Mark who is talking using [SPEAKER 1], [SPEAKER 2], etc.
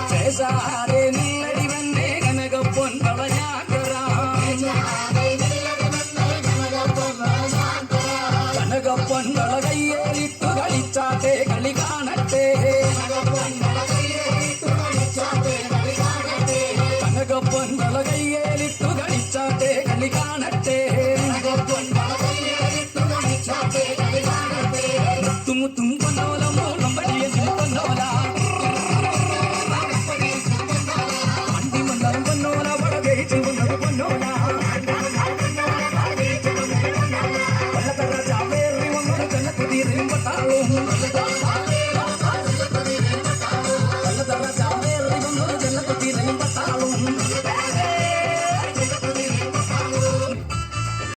[SPEAKER 1] ചേസാരെ നില്ലടി വന്നേ കനകപ്പൊൻ കനകപ്പൊൻ കയ്യേലിട്ടു കളിച്ചാട്ടെ കളി കാണട്ടെ കനകപ്പൊൻ കയ്യേലിട്ടു കളിച്ചാട്ടെ കളി കാണട്ടെ മുത്തും പൊന്നോല മോളം വഴിയെ പൊന്നോല വണ്ടി വന്നാലും പൊന്നോല വടകേച്ചു കൊണ്ടത് പൊന്നോല വല്ലത്തറ ചാവേറി വന്നത് ചെന്നക്കുതിരും പട്ടാളും